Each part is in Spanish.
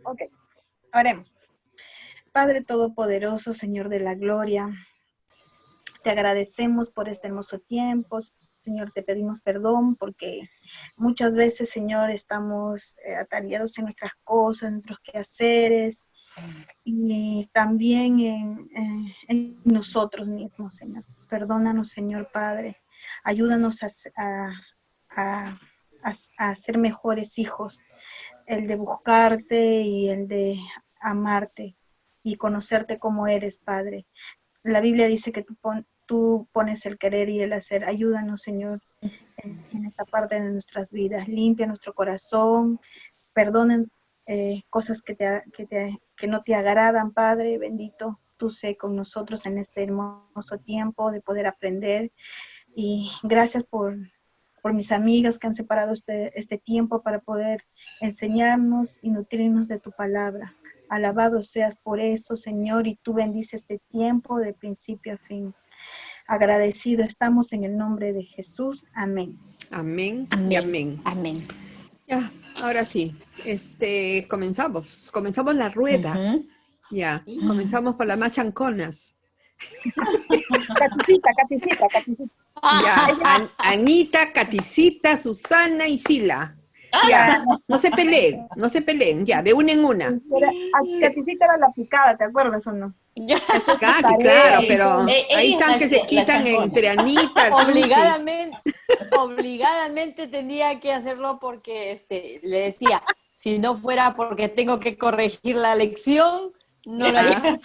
Ok, oremos. Padre Todopoderoso, Señor de la Gloria, te agradecemos por este hermoso tiempo. Señor, te pedimos perdón porque muchas veces, Señor, estamos atareados en nuestras cosas, en nuestros quehaceres y también en nosotros mismos, Señor. Perdónanos, Señor Padre. Ayúdanos a, a ser mejores hijos, el de buscarte y el de amarte y conocerte como eres, Padre. La Biblia dice que tú pones el querer y el hacer. Ayúdanos, Señor, en esta parte de nuestras vidas. Limpia nuestro corazón, perdonen cosas que no te agradan, Padre bendito. Tú sé con nosotros en este hermoso tiempo de poder aprender. Y gracias por mis amigas que han separado este tiempo para poder enseñarnos y nutrirnos de tu palabra. Alabado seas por eso, Señor, y tú bendices este tiempo de principio a fin. Agradecido estamos en el nombre de Jesús. Amén. Amén y Amén. amén. Amén. Ya, ahora sí, comenzamos la rueda. Ya, comenzamos por las más chanconas. Caticita. Ya, Anita, Caticita, Susana y Sila. Ya, no se peleen, ya, de una en una. Caticita era la picada, ¿te acuerdas o no? Cati, claro, y pero todo. ahí están que se la quitan chancona. entre Anita, Obligadamente tenía que hacerlo porque le decía, si no fuera porque tengo que corregir la lección, no lo haría.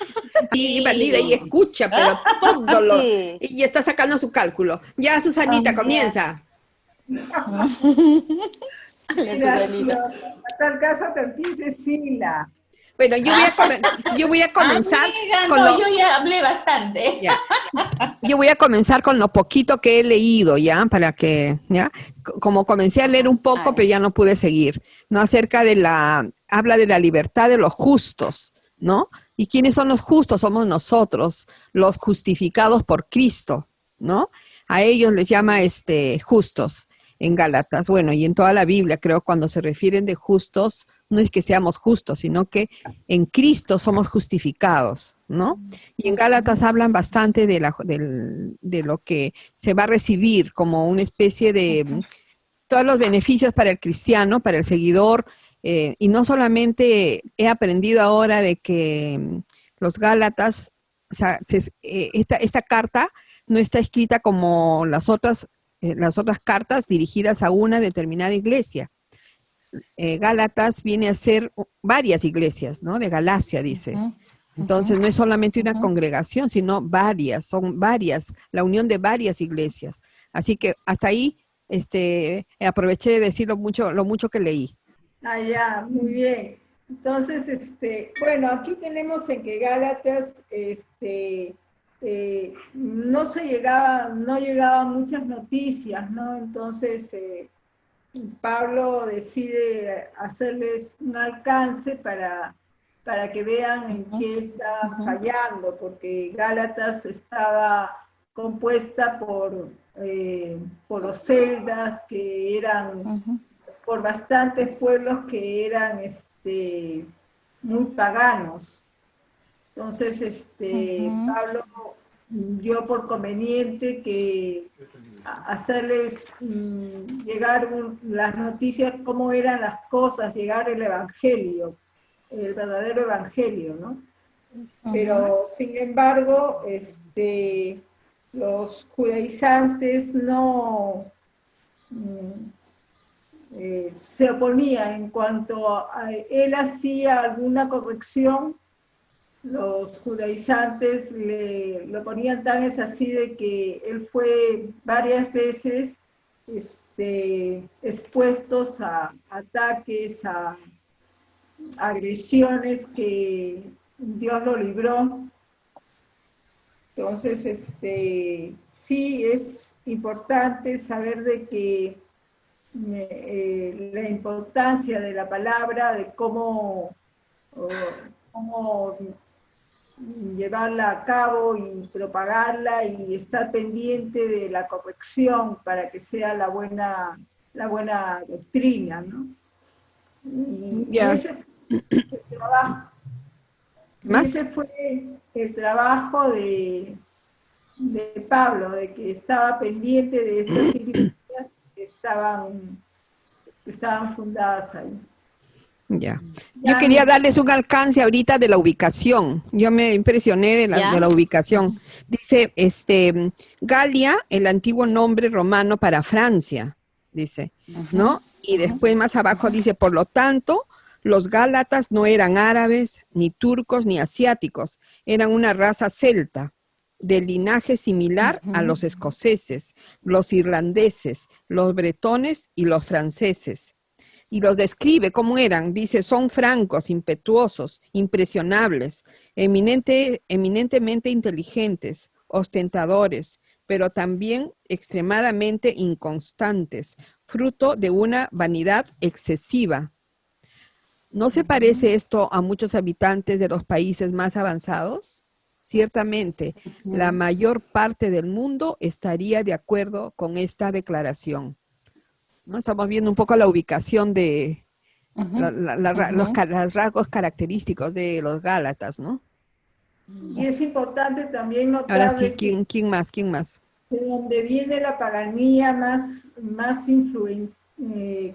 Sí, Valida y escucha, pero todo lo... Y está sacando su cálculo. Ya, Susanita, comienza. A tal caso que empiece Sila. Bueno, yo voy a comenzar Amiga, con no, yo ya hablé bastante. Ya. Yo voy a comenzar con lo poquito que he leído, ¿ya? Para que, ¿ya? Como comencé a leer un poco, pero ya no pude seguir, ¿no? Habla de la libertad de los justos, ¿no? ¿Y quiénes son los justos? Somos nosotros, los justificados por Cristo, ¿no? A ellos les llama justos en Gálatas. Bueno, y en toda la Biblia, creo, cuando se refieren de justos, no es que seamos justos, sino que en Cristo somos justificados, ¿no? Y en Gálatas hablan bastante de lo que se va a recibir como una especie de todos los beneficios para el cristiano, para el seguidor, y no solamente he aprendido ahora de que los Gálatas, o sea, esta carta no está escrita como las otras cartas dirigidas a una determinada iglesia. Gálatas viene a ser varias iglesias, ¿no? De Galacia, dice. Entonces, no es solamente una congregación, sino son varias, la unión de varias iglesias. Así que hasta ahí aproveché de decir lo mucho que leí. Ah, ya, muy bien. Entonces, bueno, aquí tenemos en que Gálatas, no llegaban muchas noticias, ¿no? Entonces, Pablo decide hacerles un alcance para que vean en qué está fallando, porque Gálatas estaba compuesta por los celdas, que eran, por bastantes pueblos que eran muy paganos. Entonces, Pablo dio por conveniente que hacerles llegar las noticias, cómo eran las cosas, llegar el evangelio, el verdadero evangelio, ¿no? Pero, sin embargo, los judaizantes no se oponían en cuanto a él hacía alguna corrección. Los judaizantes lo ponían tan es así de que él fue varias veces expuestos a ataques, a agresiones, que Dios lo libró. Entonces, sí es importante saber de que la importancia de la palabra, de cómo llevarla a cabo y propagarla y estar pendiente de la corrección para que sea la buena doctrina, ¿no? Y ese trabajo. ¿Más? Ese fue el trabajo de Pablo, de que estaba pendiente de estas iglesias que estaban fundadas ahí. Ya. Yo Ya quería me- darles un alcance ahorita de la ubicación. Yo me impresioné de ¿Ya? la ubicación. Dice, Galia, el antiguo nombre romano para Francia, dice, ¿no? Y después más abajo dice, por lo tanto, los gálatas no eran árabes, ni turcos, ni asiáticos, eran una raza celta, de linaje similar a los escoceses, los irlandeses, los bretones y los franceses. Y los describe cómo eran, dice, son francos, impetuosos, impresionables, eminentemente inteligentes, ostentadores, pero también extremadamente inconstantes, fruto de una vanidad excesiva. ¿No se parece esto a muchos habitantes de los países más avanzados? Ciertamente, la mayor parte del mundo estaría de acuerdo con esta declaración, ¿no? Estamos viendo un poco la ubicación de los rasgos característicos de los Gálatas, ¿no? Y es importante también Ahora notar sí, de que ¿quién más? ¿Quién más? de donde viene la paganía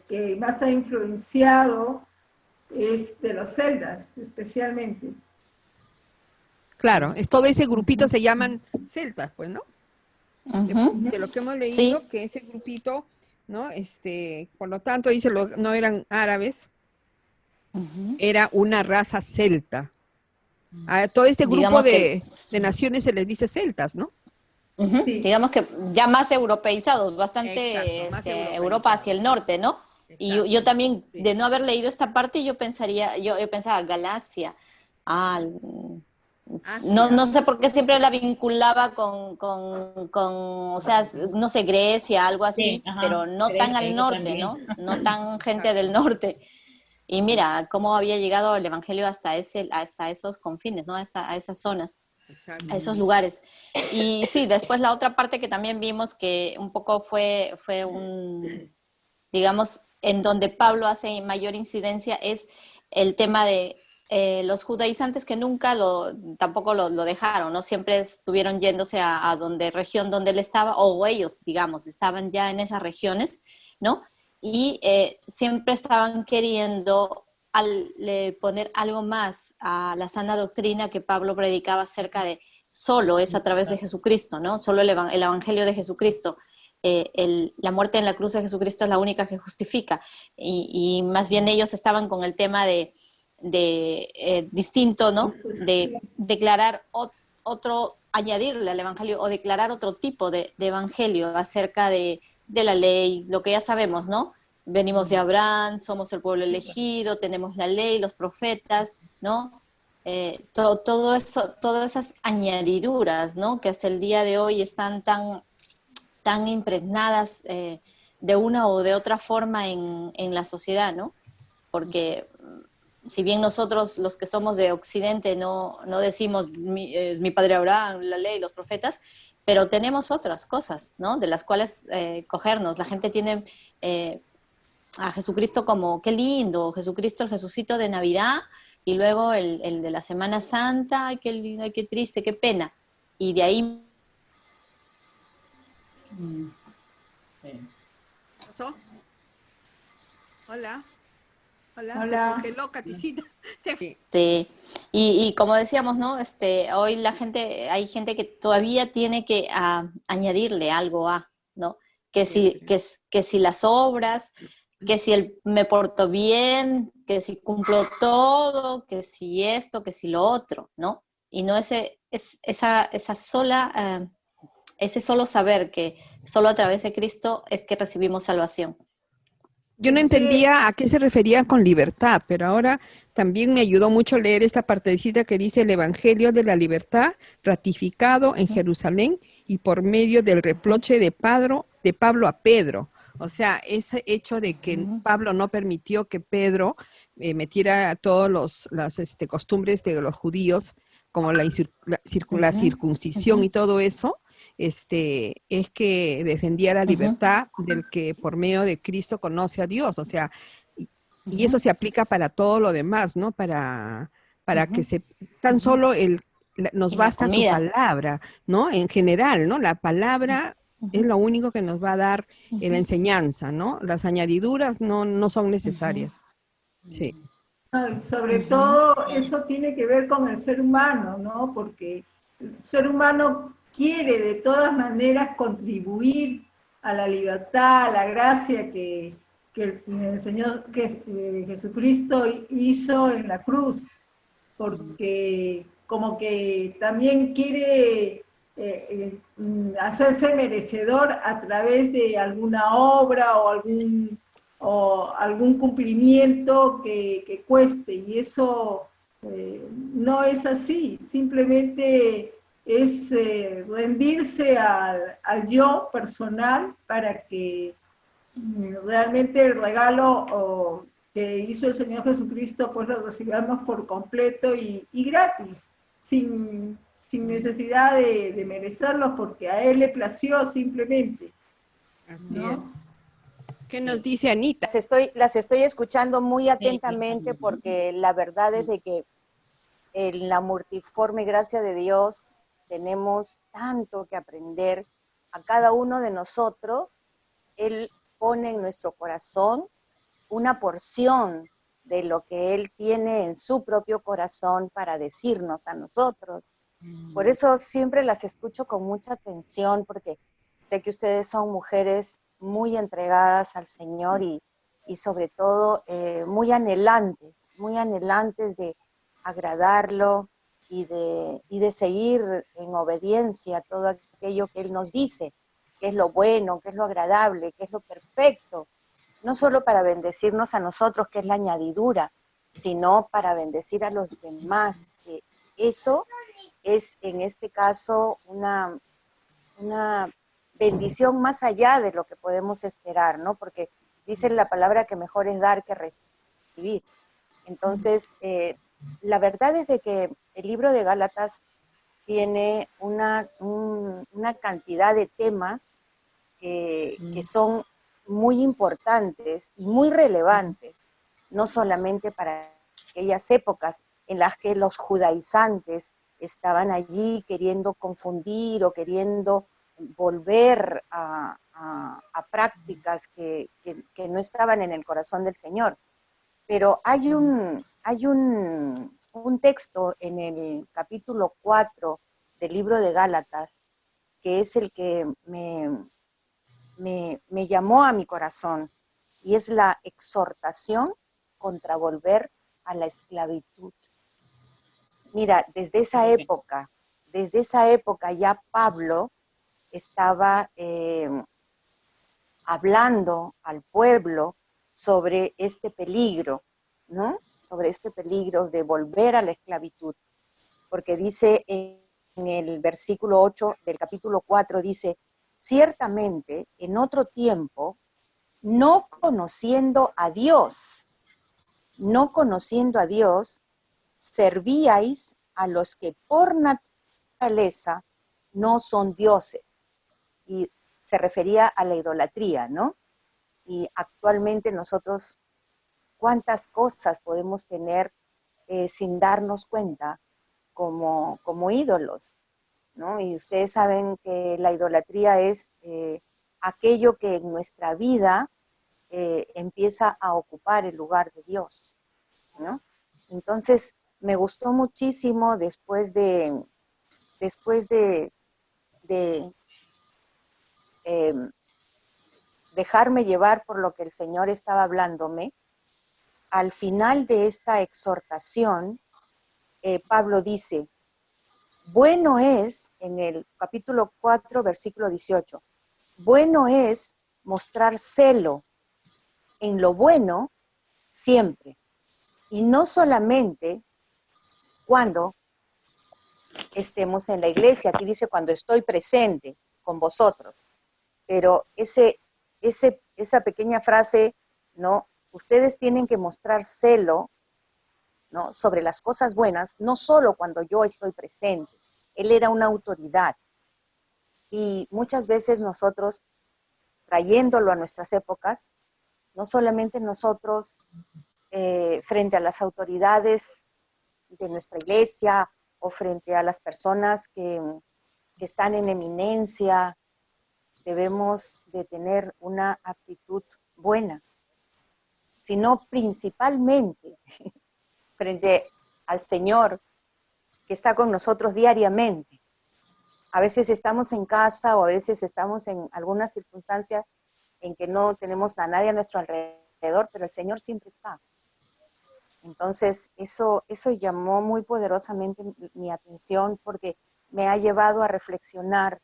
que más ha influenciado es de los celtas, especialmente. Claro, es todo ese grupito se llaman celtas, pues, ¿no? De lo que hemos leído, Sí. que ese grupito, ¿no? Por lo tanto, dice, no eran árabes, era una raza celta. A todo este grupo Digamos que, de naciones se les dice celtas, ¿no? Sí, digamos que ya más europeizados, bastante Exacto, más Europa hacia europeizados. el norte, ¿no? Y Exacto, yo también, sí. de no haber leído esta parte, yo pensaría, yo pensaba Galacia. Ah, no, Asia. no sé por qué siempre la vinculaba o sea, no sé, Grecia, algo Sí, así, ajá, pero no tan Grecia, al yo norte, también. ¿no? No tan gente Exacto. del norte. Y mira cómo había llegado el evangelio hasta esos confines, ¿no? A esas zonas, a Exacto. esos lugares. Y sí, después la otra parte que también vimos que un poco fue digamos, en donde Pablo hace mayor incidencia es el tema de los judaizantes que nunca tampoco lo dejaron, ¿no? Siempre estuvieron yéndose a donde región donde él estaba, o ellos, digamos, estaban ya en esas regiones, ¿no? Y siempre estaban queriendo poner algo más a la sana doctrina que Pablo predicaba acerca de solo es a través de Jesucristo, ¿no? Solo el evangelio de Jesucristo. La muerte en la cruz de Jesucristo es la única que justifica. Y más bien ellos estaban con el tema de distinto, ¿no? De declarar otro, añadirle al evangelio o declarar otro tipo de evangelio acerca de la ley, lo que ya sabemos, ¿no? Venimos de Abraham, somos el pueblo elegido, tenemos la ley, los profetas, ¿no? Todo eso, todas esas añadiduras, ¿no? Que hasta el día de hoy están tan impregnadas de una o de otra forma en la sociedad, ¿no? Porque si bien nosotros los que somos de Occidente no decimos mi padre Abraham, la ley, los profetas, pero tenemos otras cosas, ¿no? De las cuales cogernos. La gente tiene a Jesucristo como, qué lindo, Jesucristo, el Jesucito de Navidad, y luego el de la Semana Santa, ay, qué lindo, ay, qué triste, qué pena. Y de ahí Sí. ¿Qué pasó? Hola. Hola, se hola. congeló Caticita. Se fue. sí, y como decíamos, ¿no? Hoy hay gente que todavía tiene que añadirle algo ¿no? Que si las obras, que si me porto bien, que si cumplo todo, que si esto, que si lo otro, ¿no? Y no esa sola, ese solo saber que solo a través de Cristo es que recibimos salvación. Yo no Es que entendía a qué se refería con libertad, pero ahora también me ayudó mucho leer esta partecita que dice el Evangelio de la libertad ratificado en Jerusalén y por medio del reproche de Pablo a Pedro. O sea, ese hecho de que Pablo no permitió que Pedro metiera todas las costumbres de los judíos, como la circuncisión y todo eso, es que defendía la libertad del que por medio de Cristo conoce a Dios. O sea, Y eso se aplica para todo lo demás, ¿no? Para que Ujú. se, tan solo nos Y la basta su comida. palabra, ¿no? En general, ¿no? La palabra es Ujú, lo único que nos va a dar la ujú, enseñanza, ¿no? Las añadiduras no son ujú, necesarias. Sí. No, y sobre ujú. todo eso tiene que ver con el ser humano, ¿no? Porque el ser humano quiere de todas maneras contribuir a la libertad, a la gracia que el Señor, que Jesucristo hizo en la cruz, porque como que también quiere hacerse merecedor a través de alguna obra o algún cumplimiento que cueste, y eso no es así, simplemente es rendirse al yo personal para que realmente el regalo que hizo el Señor Jesucristo, pues lo recibamos por completo y gratis, sin necesidad de merecerlo, porque a Él le plació simplemente, Así es. ¿no? ¿Qué nos dice Anita? Las estoy escuchando muy Sí, atentamente porque la verdad es de que en la multiforme gracia de Dios tenemos tanto que aprender a cada uno de nosotros. Él pone en nuestro corazón una porción de lo que Él tiene en su propio corazón para decirnos a nosotros. Por eso siempre las escucho con mucha atención, porque sé que ustedes son mujeres muy entregadas al Señor y sobre todo muy anhelantes de agradarlo y de seguir en obediencia todo aquello que Él nos dice, que es lo bueno, que es lo agradable, que es lo perfecto, no solo para bendecirnos a nosotros, que es la añadidura, sino para bendecir a los demás. Eso es en este caso una bendición más allá de lo que podemos esperar, ¿no? Porque dice la palabra que mejor es dar que recibir. Entonces, la verdad es de que el libro de Gálatas tiene una cantidad de temas que son muy importantes y muy relevantes, no solamente para aquellas épocas en las que los judaizantes estaban allí queriendo confundir o queriendo volver a prácticas que no estaban en el corazón del Señor. Pero hay un texto en el capítulo 4 del libro de Gálatas que es el que me llamó a mi corazón, y es la exhortación contra volver a la esclavitud. Mira, desde esa época ya Pablo estaba hablando al pueblo sobre este peligro, ¿no? Sobre este peligro de volver a la esclavitud, porque dice en el versículo 8 del capítulo 4, dice, ciertamente en otro tiempo, no conociendo a Dios, servíais a los que por naturaleza no son dioses. Y se refería a la idolatría, ¿no? Y actualmente nosotros, ¿cuántas cosas podemos tener sin darnos cuenta como ídolos? ¿No? Y ustedes saben que la idolatría es aquello que en nuestra vida empieza a ocupar el lugar de Dios, ¿no? Entonces, me gustó muchísimo después de eh, dejarme llevar por lo que el Señor estaba hablándome. Al final de esta exhortación, Pablo dice, bueno es, en el capítulo 4, versículo 18, bueno es mostrar celo en lo bueno siempre, y no solamente cuando estemos en la iglesia. Aquí dice cuando estoy presente con vosotros, pero esa pequeña frase, ¿no? Ustedes tienen que mostrar celo, ¿no? Sobre las cosas buenas, no solo cuando yo estoy presente. Él era una autoridad, y muchas veces nosotros, trayéndolo a nuestras épocas, no solamente nosotros frente a las autoridades de nuestra iglesia o frente a las personas que están en eminencia, debemos de tener una actitud buena, sino principalmente frente al Señor que está con nosotros diariamente. A veces estamos en casa o a veces estamos en alguna circunstancia en que no tenemos a nadie a nuestro alrededor, pero el Señor siempre está. Entonces, eso llamó muy poderosamente mi atención porque me ha llevado a reflexionar,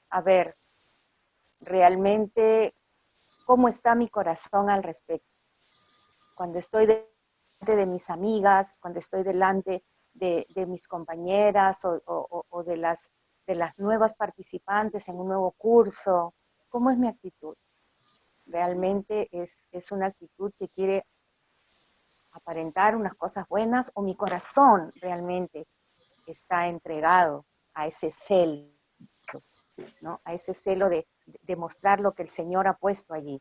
a ver, realmente cómo está mi corazón al respecto. Cuando estoy delante de mis amigas, cuando estoy delante de mis compañeras o de las nuevas participantes en un nuevo curso, ¿cómo es mi actitud? Realmente es una actitud que quiere aparentar unas cosas buenas, o mi corazón realmente está entregado a ese celo, ¿no? A ese celo de mostrar lo que el Señor ha puesto allí.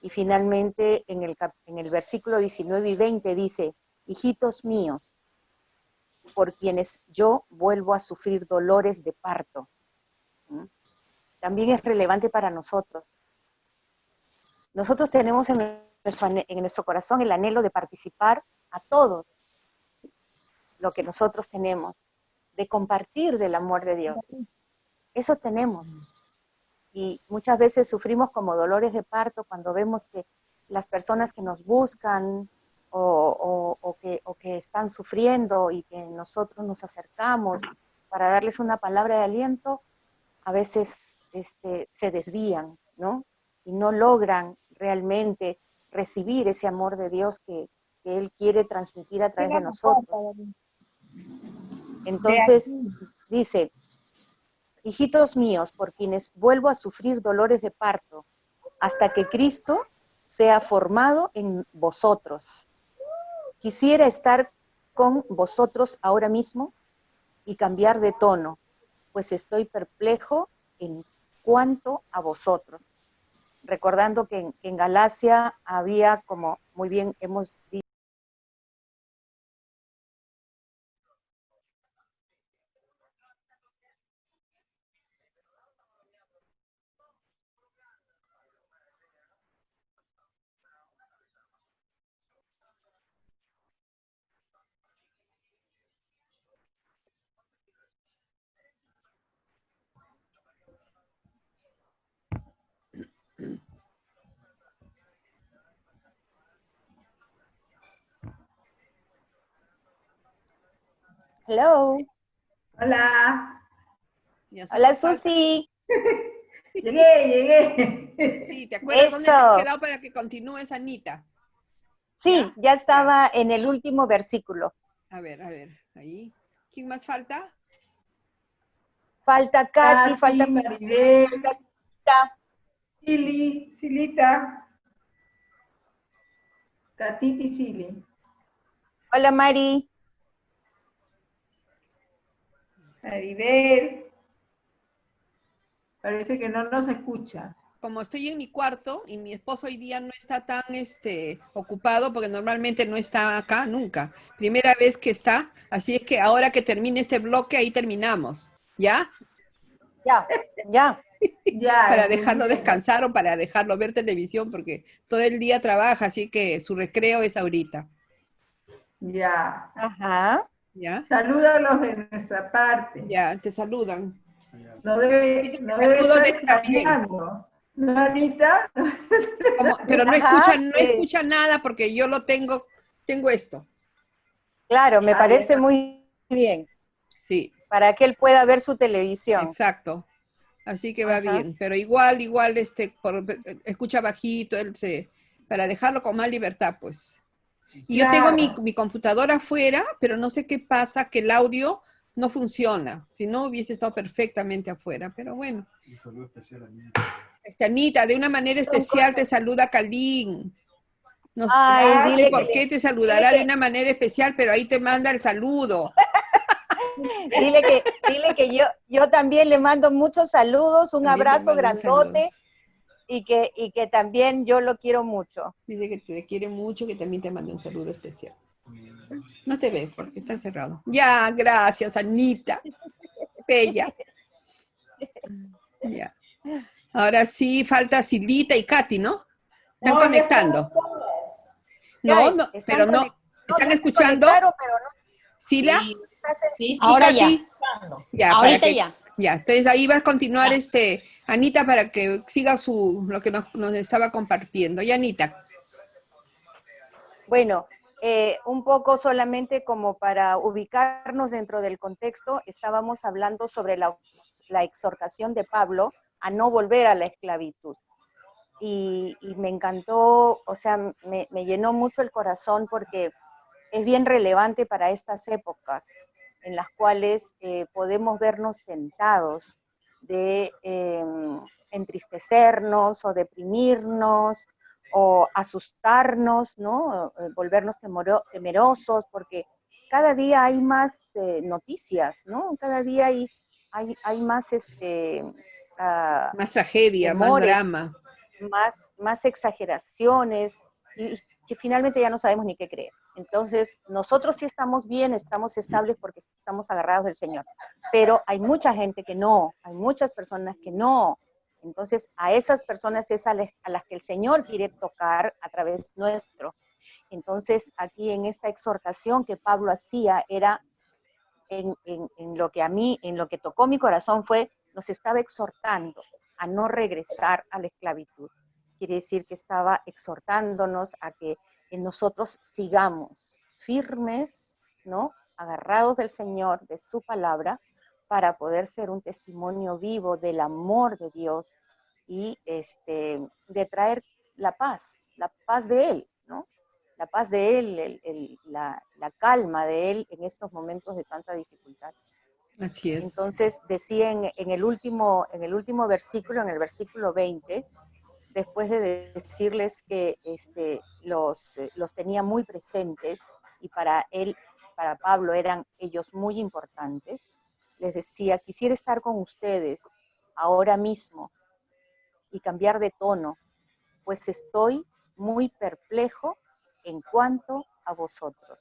Y finalmente en el versículo 19 y 20 dice, hijitos míos, por quienes yo vuelvo a sufrir dolores de parto. ¿Mm? También es relevante para nosotros. Nosotros tenemos en nuestro corazón el anhelo de participar a todos lo que nosotros tenemos, de compartir del amor de Dios. Eso tenemos. Y muchas veces sufrimos como dolores de parto cuando vemos que las personas que nos buscan o que están sufriendo y que nosotros nos acercamos para darles una palabra de aliento, a veces se desvían, ¿no? Y no logran realmente recibir ese amor de Dios que Él quiere transmitir a través de nosotros. Entonces, dice, hijitos míos, por quienes vuelvo a sufrir dolores de parto, hasta que Cristo sea formado en vosotros. Quisiera estar con vosotros ahora mismo y cambiar de tono, pues estoy perplejo en cuanto a vosotros. Recordando que en Galacia había, como muy bien hemos dicho, hello, Hola, Ya hola solo falta. Susi, llegué. Sí, ¿te acuerdas dónde te has eso, quedado para que continúes, Anita? sí, ¿Ya? ya Ya. estaba en el último versículo. A ver, ahí. ¿Quién más falta? Falta Katy, falta Katy, Maribel, falta Sita. Silita, Katiti, Sili. Hola Mari, Maribel, parece que no nos escucha. Como estoy en mi cuarto y mi esposo hoy día no está tan ocupado porque normalmente no está acá nunca. Primera vez que está, así es que ahora que termine este bloque ahí terminamos, ¿ya? ya, Ya, Para muy dejarlo bien. descansar o para dejarlo ver televisión porque todo el día trabaja, así que su recreo es ahorita, Ya. ajá, ¿ya? Salúdalos de nuestra parte. Ya, te saludan. No debe, Dice que no debe saludos estar de también. extrañando. ¿No, Anita? Pero ajá, no escucha nada porque yo tengo esto. claro, me Ah, ya parece está. muy bien, Sí, para que él pueda ver su televisión. exacto. Así que va Ajá. bien. Pero igual, escucha bajito, para dejarlo con más libertad, pues. Y yo tengo Claro. mi computadora afuera, pero no sé qué pasa, que el audio no funciona. Si no, hubiese estado perfectamente afuera, pero bueno. Un saludo especial a Anita. Anita, de una manera Son especial te cosas. saluda Kalin. Ay, No sé Gracias. por qué te dile saludará de que, una manera especial, pero ahí te manda el saludo. dile que yo también le mando muchos saludos, un También te abrazo mando un saludo. grandote y que también yo lo quiero mucho. Dice que te quiere mucho, que también te manda un saludo especial. No te ve porque está cerrado. Ya, gracias, Anita. Bella. Ya. Ahora sí, falta Silita y Katy, ¿no? Están No, ya estamos conectando. todas. No, Ya no, están pero no. no, ¿Están ya se escuchando? conectaron, pero no Sila Sí, estás sí, y Ahora ya. Katy. escuchando. Ya, para Ahorita que. ya. Ya, entonces ahí va a continuar Ya. Anita para que siga lo que nos estaba compartiendo. Y Anita. bueno, un poco solamente como para ubicarnos dentro del contexto, estábamos hablando sobre la exhortación de Pablo a no volver a la esclavitud. Y me encantó, o sea, me llenó mucho el corazón porque es bien relevante para estas épocas en las cuales podemos vernos tentados de entristecernos o deprimirnos o asustarnos, ¿no? Volvernos temerosos, porque cada día hay más noticias, ¿no? Cada día hay más Más tragedia, más temores, drama. más exageraciones y que finalmente ya no sabemos ni qué creer. Entonces, nosotros sí estamos bien, estamos estables porque estamos agarrados del Señor, pero hay mucha gente que no, hay muchas personas que no. Entonces, a esas personas es a las que el Señor quiere tocar a través nuestro. Entonces, aquí en esta exhortación que Pablo hacía era en lo que a mí, en lo que tocó mi corazón fue, nos estaba exhortando a no regresar a la esclavitud. Quiere decir que estaba exhortándonos a que nosotros sigamos firmes, ¿no? Agarrados del Señor, de su palabra, para poder ser un testimonio vivo del amor de Dios y de traer la paz de Él, ¿no? La paz de Él, la calma de Él en estos momentos de tanta dificultad. Así es. Entonces decía en el último versículo, en el versículo 20, después de decirles que los tenía muy presentes y para él, para Pablo eran ellos muy importantes, les decía, quisiera estar con ustedes ahora mismo y cambiar de tono, pues estoy muy perplejo en cuanto a vosotros,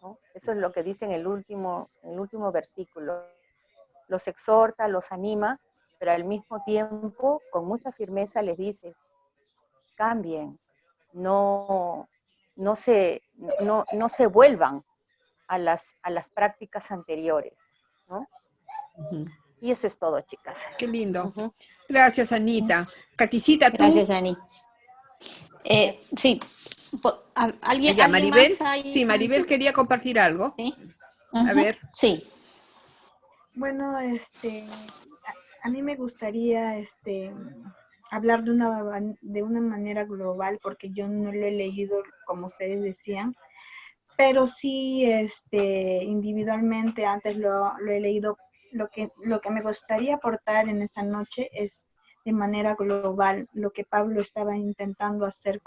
¿no? Eso es lo que dice en el último versículo. Los exhorta, los anima, pero al mismo tiempo, con mucha firmeza, les dice, cambien, no, no se vuelvan a las prácticas anteriores, ¿no? Ujú. Y eso es todo, chicas. Qué lindo. Uh-huh. Gracias, Anita. Caticita, tú. Gracias, Ani. Sí. ¿Alguien, Allá, alguien más Maribel. hay Sí, Maribel antes? quería compartir algo. Sí. A ver. Sí. Bueno, a mí me gustaría hablar de una manera global porque yo no lo he leído como ustedes decían, pero sí individualmente antes lo he leído. Lo que me gustaría aportar en esta noche es de manera global lo que Pablo estaba intentando hacer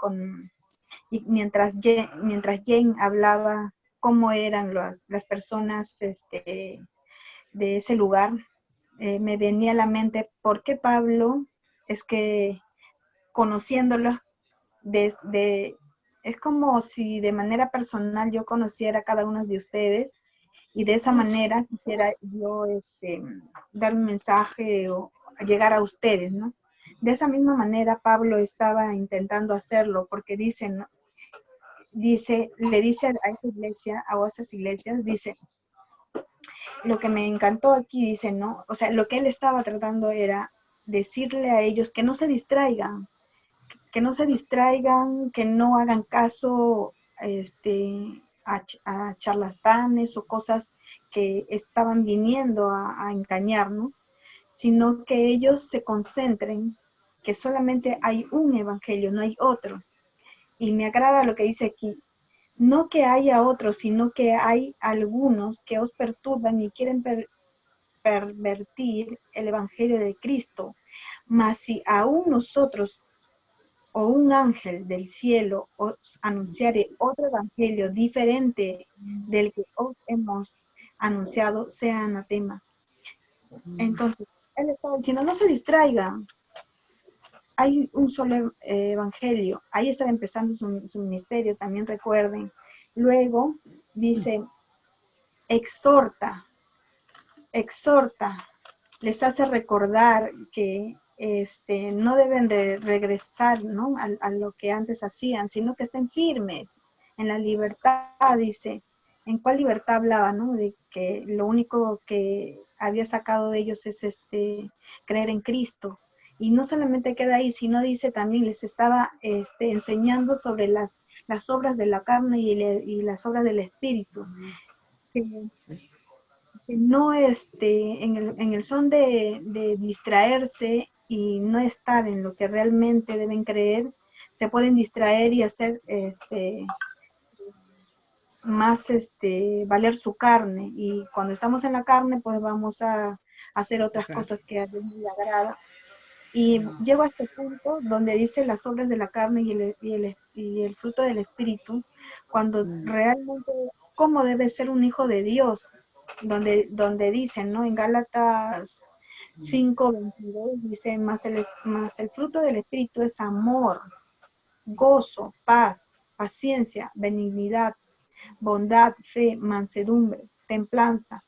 y mientras Jane hablaba cómo eran las personas de ese lugar, me venía a la mente por qué Pablo es que conociéndolo es como si de manera personal yo conociera a cada uno de ustedes y de esa manera quisiera yo dar un mensaje o llegar a ustedes, ¿no? De esa misma manera Pablo estaba intentando hacerlo porque ¿no? Le dice a esa iglesia, a esas iglesias, dice, lo que me encantó aquí, dice, ¿no? O sea, lo que él estaba tratando era decirle a ellos que no se distraigan, que no hagan caso a charlatanes o cosas que estaban viniendo a engañar, ¿no? Sino que ellos se concentren que solamente hay un evangelio, no hay otro. Y me agrada lo que dice aquí, no que haya otros, sino que hay algunos que os perturban y quieren pervertir el evangelio de Cristo. Mas si aún nosotros o un ángel del cielo os anunciare otro evangelio diferente del que os hemos anunciado, sea anatema. Entonces, él estaba diciendo, no se distraigan. hay un solo evangelio. Ahí estaba empezando su ministerio, también recuerden. Luego dice, exhorta, les hace recordar que no deben de regresar, ¿no?, a lo que antes hacían, sino que estén firmes en la libertad, dice. ¿En cuál libertad hablaba, no? De que lo único que había sacado de ellos es creer en Cristo. Y no solamente queda ahí, sino dice también, les estaba enseñando sobre las obras de la carne y las obras del Espíritu. Que no en el son de distraerse y no estar en lo que realmente deben creer, se pueden distraer y hacer más valer su carne, y cuando estamos en la carne pues vamos a hacer otras cosas que a Dios no le agrada. Y llego a este punto donde dice las obras de la carne y el fruto del Espíritu, cuando realmente cómo debe ser un hijo de Dios, donde dicen, ¿no?, en Gálatas 5:22 dice, más el fruto del Espíritu es amor, gozo, paz, paciencia, benignidad, bondad, fe, mansedumbre, templanza.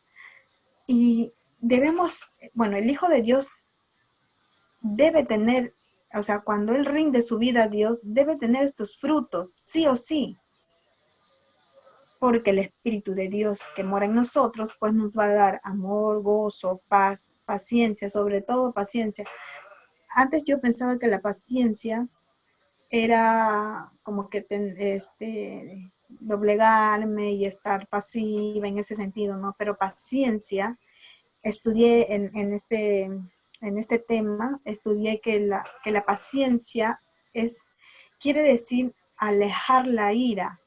Y debemos, bueno, el Hijo de Dios debe tener, o sea, cuando Él rinde su vida a Dios, debe tener estos frutos, sí o sí, porque el Espíritu de Dios que mora en nosotros, pues nos va a dar amor, gozo, paz, paciencia, sobre todo paciencia. Antes yo pensaba que la paciencia era como que doblegarme y estar pasiva en ese sentido, ¿no? Pero paciencia, estudié en este tema, estudié que la paciencia quiere decir alejar la ira,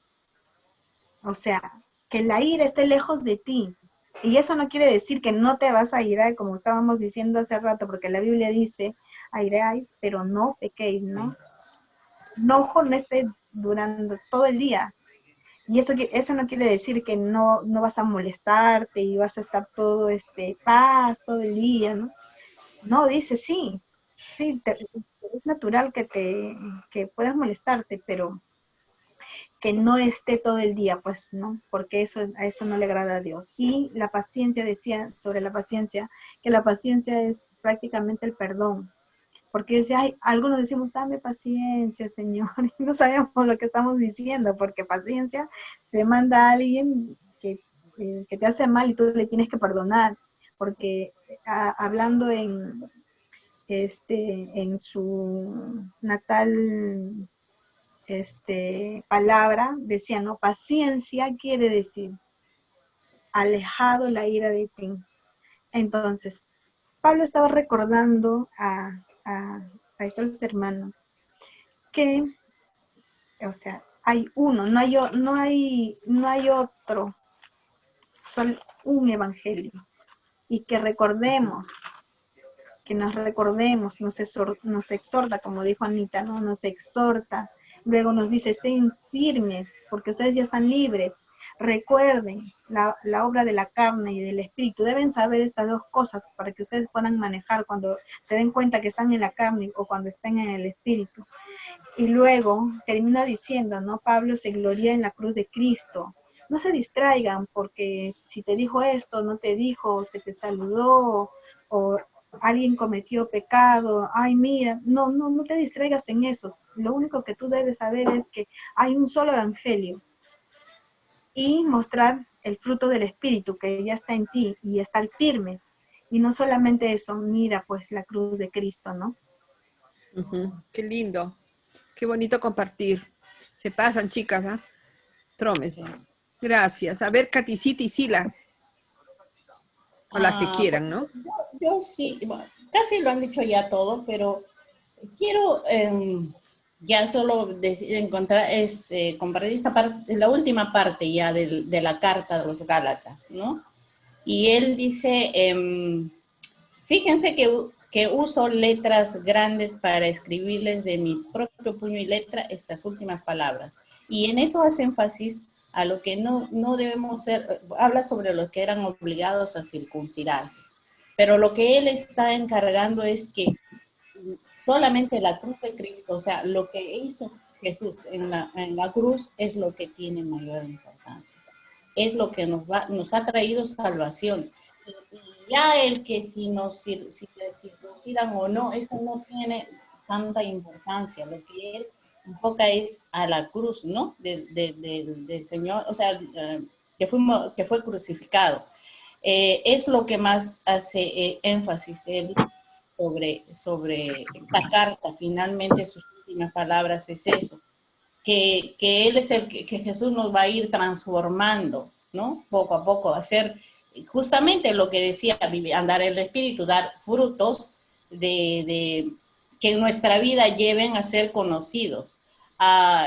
o sea, que la ira esté lejos de ti. Y eso no quiere decir que no te vas a irar, como estábamos diciendo hace rato, porque la Biblia dice, aireáis, pero no pequéis, ¿no? Enojo no esté durando todo el día. Y eso no quiere decir que no vas a molestarte y vas a estar todo paz todo el día, ¿no? No, dice sí, es natural que puedas molestarte, pero que no esté todo el día, pues, ¿no? Porque a eso no le agrada a Dios. Y la paciencia, decía sobre la paciencia, que la paciencia es prácticamente el perdón. Porque algunos decimos, dame paciencia, Señor, y no sabemos lo que estamos diciendo, porque paciencia te manda a alguien que te hace mal y tú le tienes que perdonar, porque hablando en su natal palabra, decía, ¿no? Paciencia quiere decir alejado la ira de ti. Entonces, Pablo estaba recordando a estos hermanos que, o sea, hay uno, no hay otro, solo un evangelio. Y que recordemos, nos exhorta, como dijo Anita, ¿no? Nos exhorta. Luego nos dice, estén firmes, porque ustedes ya están libres. Recuerden la obra de la carne y del espíritu. Deben saber estas dos cosas para que ustedes puedan manejar cuando se den cuenta que están en la carne o cuando estén en el espíritu. Y luego termina diciendo, ¿no? Pablo se gloria en la cruz de Cristo. No se distraigan porque si te dijo esto, no te dijo, se te saludó, o alguien cometió pecado, ay mira, no te distraigas en eso. Lo único que tú debes saber es que hay un solo evangelio y mostrar el fruto del Espíritu que ya está en ti y estar firmes. Y no solamente eso, mira pues la cruz de Cristo, ¿no? Qué lindo, qué bonito compartir. Se pasan, chicas, ¿ah? Tromes. Gracias. A ver, Caticita y Sila. O las que quieran, ¿no? Yo sí, bueno, casi lo han dicho ya todo, pero quiero ya solo encontrar, compartir esta parte, la última parte ya de la carta de los Gálatas, ¿no? Y él dice, fíjense que uso letras grandes para escribirles de mi propio puño y letra estas últimas palabras. Y en eso hace énfasis a lo que no debemos ser, habla sobre los que eran obligados a circuncidarse. Pero lo que él está encargando es que solamente la cruz de Cristo, o sea, lo que hizo Jesús en la cruz es lo que tiene mayor importancia. Es lo que nos ha traído salvación. Y ya el que si se circuncidan o no, eso no tiene tanta importancia. Lo que él enfoca es a la cruz, ¿no? Del Señor, o sea, que fue crucificado. Es lo que más hace énfasis él sobre esta carta. Finalmente sus últimas palabras es eso, que Él es que Jesús nos va a ir transformando, ¿no? Poco a poco, hacer justamente lo que decía, andar en el Espíritu, dar frutos que en nuestra vida lleven a ser conocidos.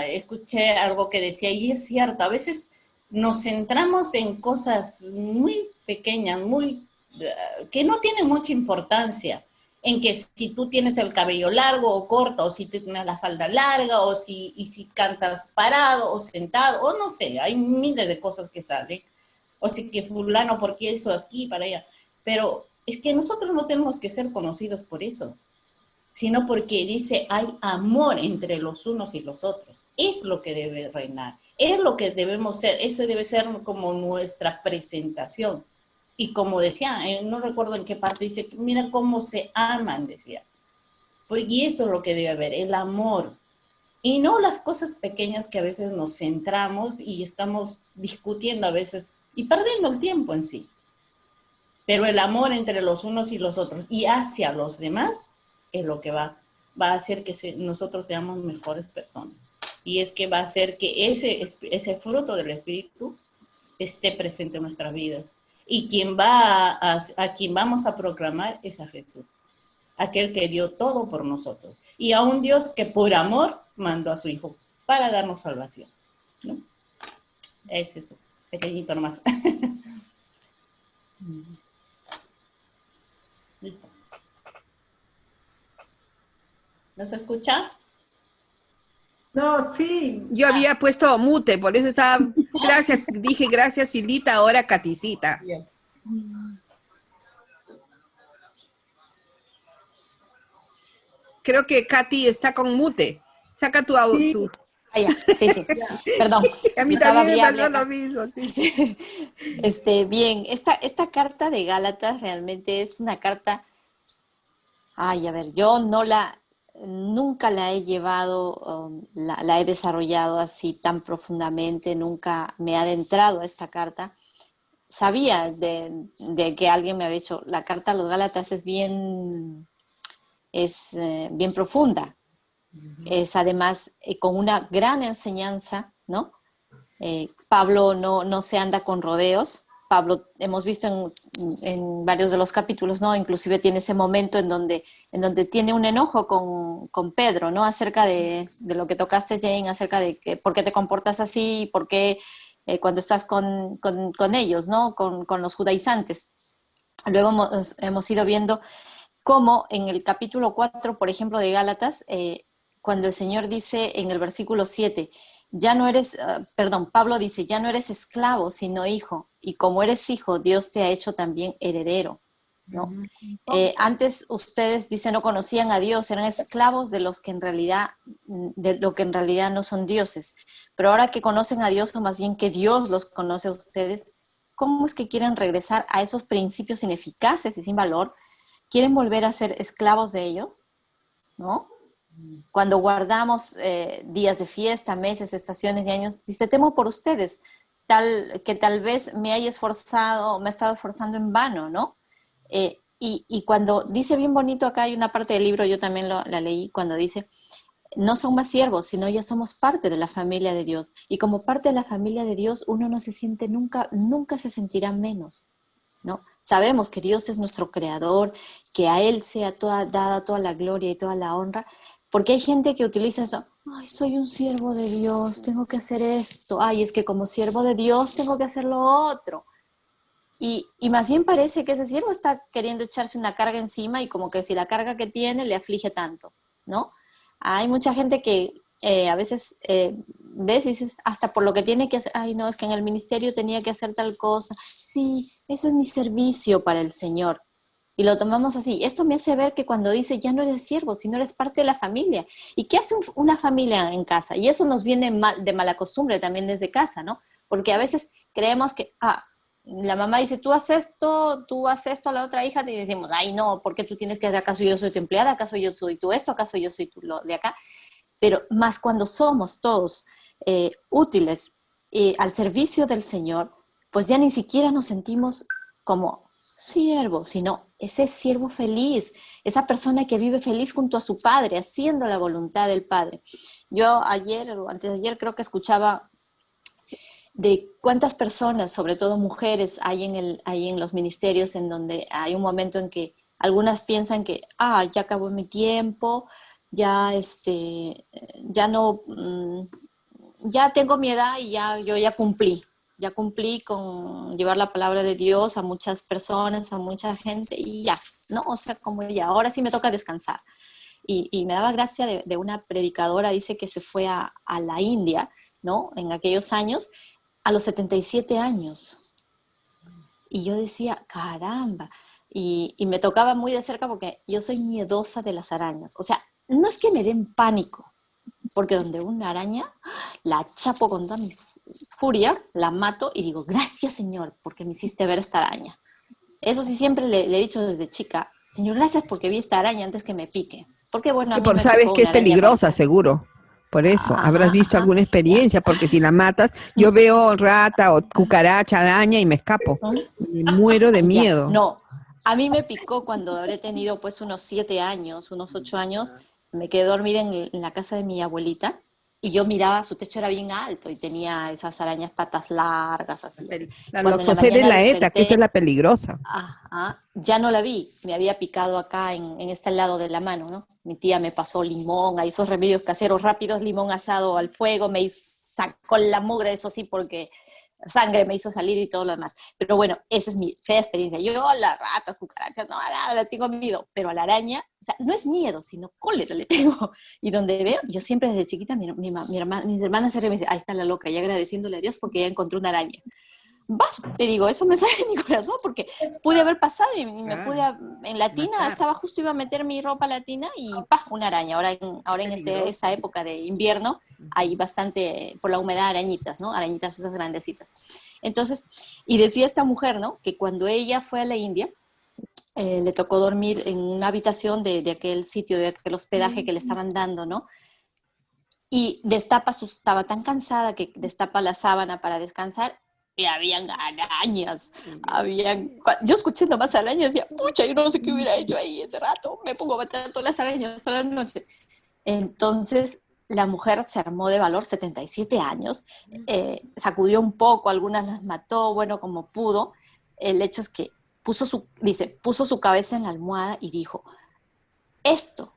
Escuché algo que decía, y es cierto, a veces nos centramos en cosas muy pequeñas, que no tienen mucha importancia, en que si tú tienes el cabello largo o corto, o si tienes la falda larga, o si cantas parado o sentado, o no sé, hay miles de cosas que salen, o si que fulano, ¿por qué eso aquí, para allá? Pero es que nosotros no tenemos que ser conocidos por eso, sino porque dice, hay amor entre los unos y los otros. Es lo que debe reinar, es lo que debemos ser, ese debe ser como nuestra presentación. Y como decía, no recuerdo en qué parte, dice, mira cómo se aman, decía. Y eso es lo que debe haber, el amor. Y no las cosas pequeñas que a veces nos centramos y estamos discutiendo a veces y perdiendo el tiempo en sí. Pero el amor entre los unos y los otros y hacia los demás es lo que va a hacer que nosotros seamos mejores personas. Y es que va a hacer que ese fruto del Espíritu esté presente en nuestra vida. Y a quien vamos a proclamar es a Jesús, aquel que dio todo por nosotros. Y a un Dios que por amor mandó a su Hijo para darnos salvación, ¿no? Es eso, pequeñito nomás. Listo. ¿No se escucha? No, sí. Yo había puesto mute, por eso estaba, gracias, dije gracias Silita, ahora Caticita. Bien. Creo que Katy está con mute. Saca tu... Sí. tu... Ah, ya, sí, sí. Perdón. A mí Estaba también me viable pasó acá. lo mismo. Sí. Sí. Bien, esta carta de Gálatas realmente es una carta, ay, a ver, yo nunca la he llevado, la he desarrollado así tan profundamente, nunca me he adentrado a esta carta. Sabía de que alguien me había dicho, la carta a los Gálatas es bien profunda, es además con una gran enseñanza, ¿no? Pablo no se anda con rodeos. Pablo, hemos visto en varios de los capítulos, ¿no? Inclusive tiene ese momento en donde tiene un enojo con Pedro, ¿no? Acerca de lo que tocaste, Jane, acerca de por qué te comportas así, por qué cuando estás con ellos, ¿no? Con los judaizantes. Luego hemos ido viendo cómo en el capítulo 4, por ejemplo, de Gálatas, cuando el Señor dice en el versículo 7, ya no eres, Pablo dice, ya no eres esclavo, sino hijo, y como eres hijo, Dios te ha hecho también heredero, ¿no? Antes ustedes, dice, no conocían a Dios, eran esclavos de lo que en realidad no son dioses, pero ahora que conocen a Dios, o más bien que Dios los conoce a ustedes, ¿cómo es que quieren regresar a esos principios ineficaces y sin valor? ¿Quieren volver a ser esclavos de ellos? ¿No? Cuando guardamos días de fiesta, meses, estaciones y años, dice, temo por ustedes, que tal vez me he estado esforzando en vano, ¿no? Y cuando dice bien bonito, acá hay una parte del libro, yo también la leí, cuando dice, no son más siervos, sino ya somos parte de la familia de Dios. Y como parte de la familia de Dios, uno no se siente nunca se sentirá menos, ¿no? Sabemos que Dios es nuestro creador, que a Él sea dada toda la gloria y toda la honra, porque hay gente que utiliza eso, ay, soy un siervo de Dios, tengo que hacer esto, ay, es que como siervo de Dios tengo que hacer lo otro. Y más bien parece que ese siervo está queriendo echarse una carga encima y como que si la carga que tiene le aflige tanto, ¿no? Hay mucha gente que a veces ves y dices, hasta por lo que tiene que hacer, ay, no, es que en el ministerio tenía que hacer tal cosa. Sí, ese es mi servicio para el Señor. y lo tomamos así. Esto me hace ver que cuando dice ya no eres siervo, sino eres parte de la familia. ¿Y qué hace una familia en casa? Y eso nos viene de mala costumbre también desde casa, ¿no? Porque a veces creemos que, la mamá dice, tú haces esto a la otra hija, y decimos, ay no, ¿por qué tú tienes que hacer? ¿Acaso yo soy tu empleada? ¿Acaso yo soy tú esto? ¿Acaso yo soy tú lo de acá? Pero más cuando somos todos útiles al servicio del Señor, pues ya ni siquiera nos sentimos como siervo, sino ese siervo feliz, esa persona que vive feliz junto a su padre, haciendo la voluntad del Padre. Yo ayer o antes de ayer creo que escuchaba de cuántas personas, sobre todo mujeres, hay en los ministerios en donde hay un momento en que algunas piensan que, ya acabó mi tiempo, ya ya no, ya tengo mi edad y yo ya cumplí con llevar la palabra de Dios a muchas personas, a mucha gente y ya, ¿no? O sea, como ya, ahora sí me toca descansar. Y me daba gracia de una predicadora, dice que se fue a la India, ¿no? En aquellos años, a los 77 años. Y yo decía, caramba. Y me tocaba muy de cerca porque yo soy miedosa de las arañas. O sea, no es que me den pánico, porque donde una araña, la chapo con toda mi furia, la mato y digo, gracias Señor, porque me hiciste ver esta araña. Eso sí siempre le he dicho desde chica, Señor, gracias porque vi esta araña antes que me pique. Porque bueno, a Sí, mí me sabes picó que es una araña peligrosa, blanca. seguro. Por eso, habrás Ajá, visto ajá, alguna ya. experiencia, porque si la matas, yo veo rata o cucaracha, araña y me escapo. Me muero de Ya, miedo. no. A mí me picó cuando habré tenido pues unos 7 años, unos 8 años. Me quedé dormida en la casa de mi abuelita y yo miraba, su techo era bien alto y tenía esas arañas patas largas así. La Cuando en la Loxocera y mañana la ETA, que esa es desperté, la peligrosa. ya no la vi, me había picado acá en este lado de la mano, ¿no? Mi tía me pasó limón, a esos remedios caseros rápidos, limón asado al fuego, sacó la mugre, eso sí, porque sangre me hizo salir y todo lo demás. Pero bueno, esa es mi fea experiencia. Yo a las ratas, cucarachas, no, nada, la tengo miedo, pero a la araña, o sea, no es miedo, sino cólera le tengo. Y donde veo, yo siempre desde chiquita, mis hermanas se ríen y me dicen, ahí está la loca, y agradeciéndole a Dios porque ya encontró una araña. Va, te digo, eso me sale de mi corazón porque pude haber pasado y me pude, en latina, Matar. estaba justo, iba a meter mi ropa latina y ¡pah! Una araña. Ahora en esta época de invierno hay bastante, por la humedad, arañitas, ¿no? Arañitas esas grandecitas. Entonces, y decía esta mujer, ¿no? Que cuando ella fue a la India, le tocó dormir en una habitación de aquel sitio, de aquel hospedaje que le estaban dando, ¿no? Y estaba tan cansada que destapa la sábana para descansar y habían arañas, yo escuché nomás arañas y decía, pucha, yo no sé qué hubiera hecho ahí ese rato, me pongo a matar todas las arañas toda la noche. Entonces la mujer se armó de valor, 77 años, sacudió un poco, algunas las mató, bueno, como pudo. El hecho es que puso su cabeza en la almohada y dijo, esto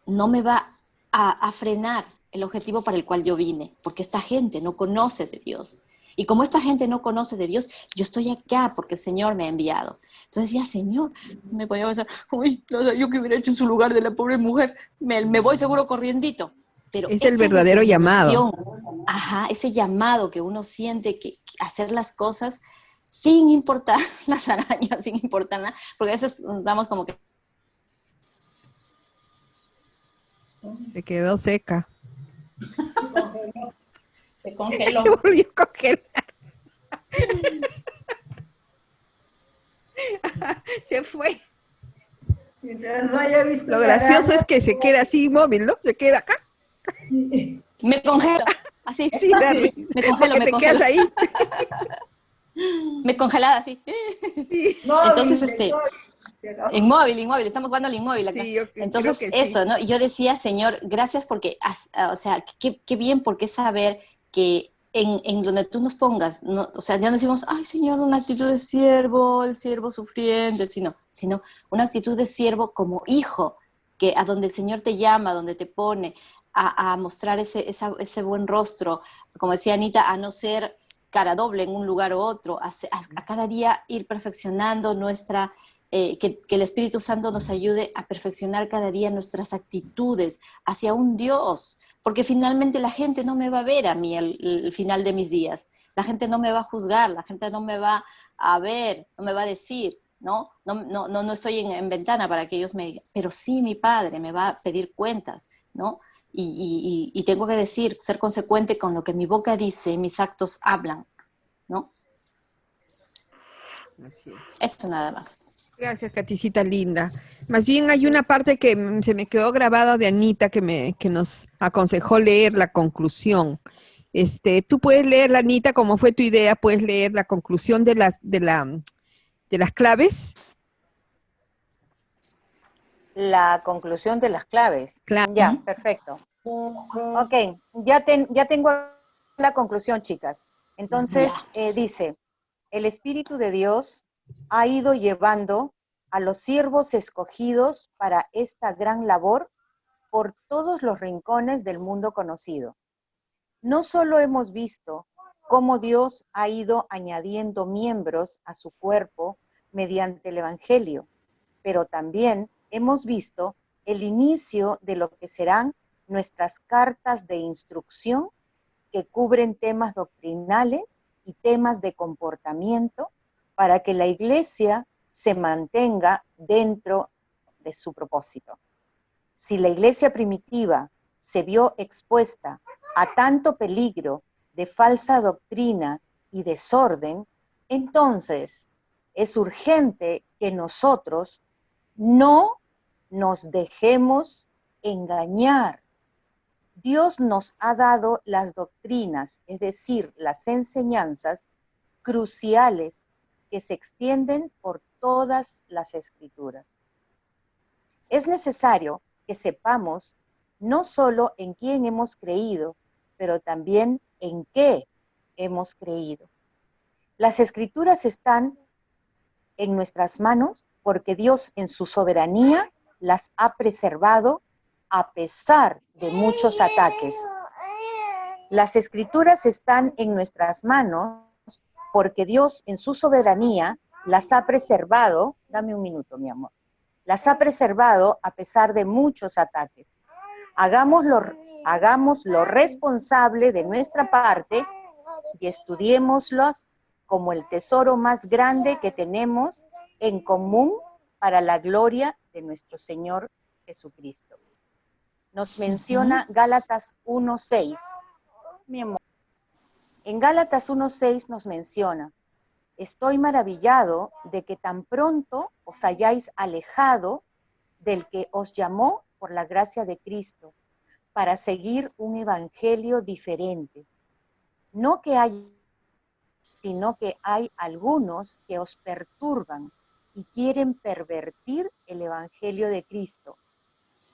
no me va a frenar el objetivo para el cual yo vine, porque esta gente no conoce de Dios. Y como esta gente no conoce de Dios, yo estoy acá porque el Señor me ha enviado. Entonces decía, Señor, me ponía a pensar, uy, no sé, yo qué hubiera hecho en su lugar de la pobre mujer, me voy seguro corriendito. Pero Es el esa verdadero llamado. determinación, ese llamado que uno siente, que hacer las cosas sin importar las arañas, sin importar nada, porque a veces damos como que Se quedó seca. Se congeló. Se volvió a congelar. Se fue. Mientras no haya visto Lo una gracioso araña, es que se queda así inmóvil, ¿no? Se queda acá. sí. me congelo, así, Sí, da risa. me congelo, Porque me te congelo. quedas ahí. Me congelada, así. Sí, Entonces, Móvil, pero inmóvil, estamos jugando al inmóvil acá. sí, yo creo Entonces, que sí. eso, ¿no? Yo decía, Señor, gracias porque, o sea, qué bien, porque saber que en donde tú nos pongas, no, o sea, ya no decimos, ay, Señor, una actitud de siervo, el siervo sufriente, sino una actitud de siervo como hijo, que a donde el Señor te llama, donde te pone, a mostrar ese buen rostro, como decía Anita, a no ser cara doble en un lugar u otro, a cada día ir perfeccionando que el Espíritu Santo nos ayude a perfeccionar cada día nuestras actitudes hacia un Dios, porque finalmente la gente no me va a ver a mí el final de mis días, la gente no me va a juzgar, la gente no me va a ver, no me va a decir, ¿no? No estoy en ventana para que ellos me digan, pero sí mi padre me va a pedir cuentas, ¿no? Y tengo que decir, ser consecuente con lo que mi boca dice y mis actos hablan, ¿no? Así es. Esto nada más. Gracias, Caticita linda. Más bien hay una parte que se me quedó grabada de Anita que nos aconsejó leer la conclusión. Tú puedes leer, Anita, como fue tu idea, puedes leer la conclusión de las claves. La conclusión de las claves. Claro. Ya, perfecto. Ok, ya tengo la conclusión, chicas. Entonces, dice, el Espíritu de Dios ha ido llevando a los siervos escogidos para esta gran labor por todos los rincones del mundo conocido. No solo hemos visto cómo Dios ha ido añadiendo miembros a su cuerpo mediante el Evangelio, pero también hemos visto el inicio de lo que serán nuestras cartas de instrucción que cubren temas doctrinales y temas de comportamiento para que la iglesia se mantenga dentro de su propósito. Si la iglesia primitiva se vio expuesta a tanto peligro de falsa doctrina y desorden, entonces es urgente que nosotros no nos dejemos engañar. Dios nos ha dado las doctrinas, es decir, las enseñanzas cruciales que se extienden por todas las escrituras. Es necesario que sepamos no solo en quién hemos creído, pero también en qué hemos creído. Las escrituras están en nuestras manos porque Dios en su soberanía las ha preservado a pesar de muchos ataques. Las escrituras están en nuestras manos porque Dios en su soberanía las ha preservado, dame un minuto, mi amor, las ha preservado a pesar de muchos ataques. Hagámoslo responsable de nuestra parte y estudiémoslos como el tesoro más grande que tenemos en común para la gloria de nuestro Señor Jesucristo. Nos menciona Gálatas 1:6. Mi amor. En Gálatas 1:6 nos menciona, estoy maravillado de que tan pronto os hayáis alejado del que os llamó por la gracia de Cristo, para seguir un evangelio diferente. No que hay, sino que hay algunos que os perturban y quieren pervertir el evangelio de Cristo.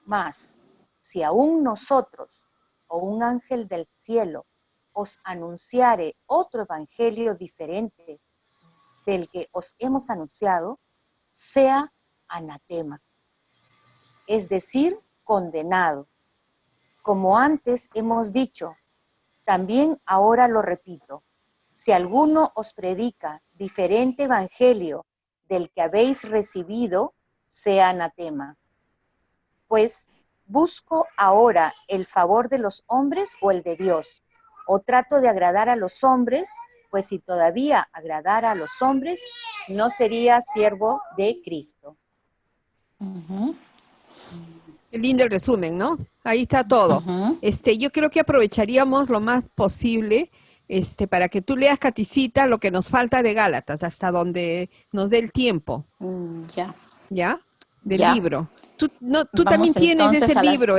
Mas, si aún nosotros o un ángel del cielo os anunciare otro evangelio diferente del que os hemos anunciado, sea anatema, es decir, condenado. Como antes hemos dicho, también ahora lo repito, si alguno os predica diferente evangelio del que habéis recibido, sea anatema. Pues, ¿busco ahora el favor de los hombres o el de Dios? ¿O trato de agradar a los hombres? Pues si todavía agradara a los hombres, no sería siervo de Cristo. Qué lindo el resumen, ¿no? Ahí está todo. Yo creo que aprovecharíamos lo más posible para que tú leas, Caticita, lo que nos falta de Gálatas, hasta donde nos dé el tiempo. Ya. ¿Ya? Del Ya. libro. Tú Vamos también tienes entonces ese a libro,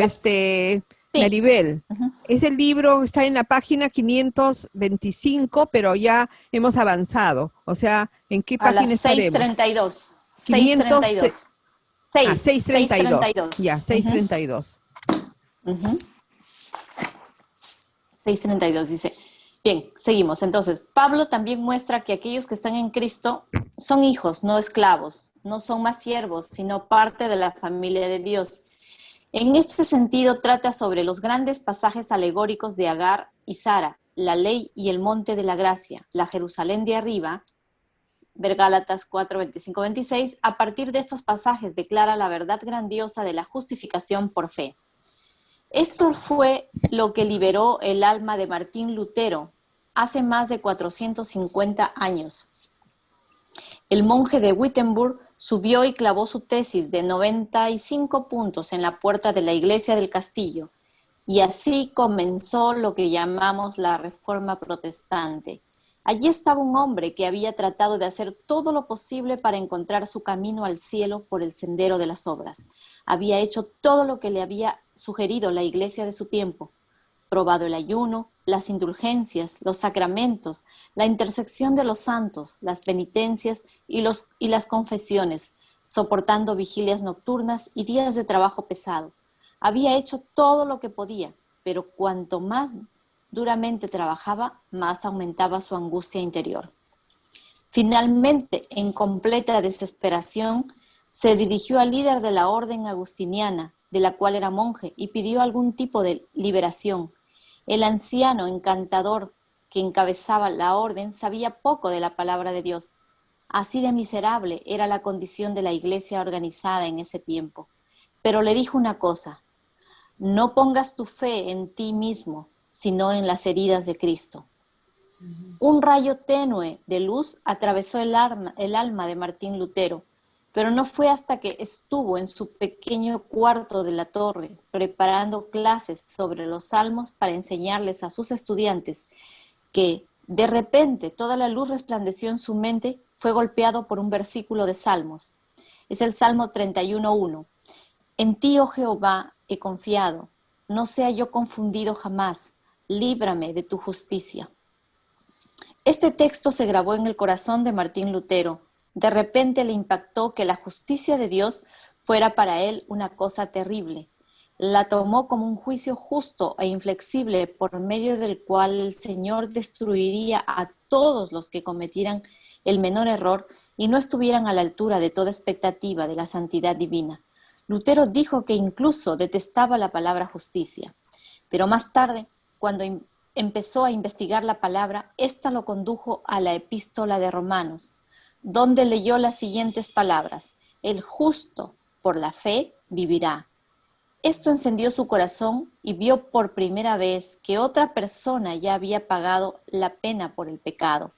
Sí. Maribel. Ese libro está en la página 525, pero ya hemos avanzado. O sea, ¿en qué A página las estaremos? 6:32. 500, 6:32. 632. 6:32. Ya, 632. 6:32 dice. Bien, seguimos. Entonces, Pablo también muestra que aquellos que están en Cristo son hijos, no esclavos, no son más siervos, sino parte de la familia de Dios. En este sentido, trata sobre los grandes pasajes alegóricos de Agar y Sara, la ley y el monte de la gracia, la Jerusalén de arriba, ver Gálatas 4, 25, 26. A partir de estos pasajes declara la verdad grandiosa de la justificación por fe. Esto fue lo que liberó el alma de Martín Lutero hace más de 450 años. El monje de Wittenberg subió y clavó su tesis de 95 puntos en la puerta de la iglesia del castillo, y así comenzó lo que llamamos la Reforma Protestante. Allí estaba un hombre que había tratado de hacer todo lo posible para encontrar su camino al cielo por el sendero de las obras. Había hecho todo lo que le había sugerido la iglesia de su tiempo, probado el ayuno, las indulgencias, los sacramentos, la intersección de los santos, las penitencias y las confesiones, soportando vigilias nocturnas y días de trabajo pesado. Había hecho todo lo que podía, pero cuanto más duramente trabajaba, más aumentaba su angustia interior. Finalmente, en completa desesperación, se dirigió al líder de la orden agustiniana, de la cual era monje, y pidió algún tipo de liberación. El anciano encantador que encabezaba la orden sabía poco de la palabra de Dios. Así de miserable era la condición de la iglesia organizada en ese tiempo. Pero le dijo una cosa: no pongas tu fe en ti mismo, sino en las heridas de Cristo. Un rayo tenue de luz atravesó el alma de Martín Lutero, pero no fue hasta que estuvo en su pequeño cuarto de la torre preparando clases sobre los salmos para enseñarles a sus estudiantes que, de repente, toda la luz resplandeció en su mente. Fue golpeado por un versículo de Salmos. Es el Salmo 31:1. En ti, oh Jehová, he confiado, no sea yo confundido jamás, líbrame de tu justicia. Este texto se grabó en el corazón de Martín Lutero. De repente le impactó que la justicia de Dios fuera para él una cosa terrible. La tomó como un juicio justo e inflexible por medio del cual el Señor destruiría a todos los que cometieran el menor error y no estuvieran a la altura de toda expectativa de la santidad divina. Lutero dijo que incluso detestaba la palabra justicia, pero más tarde, cuando empezó a investigar la palabra, ésta lo condujo a la epístola de Romanos, donde leyó las siguientes palabras: el justo por la fe vivirá. Esto encendió su corazón y vio por primera vez que otra persona ya había pagado la pena por el pecado,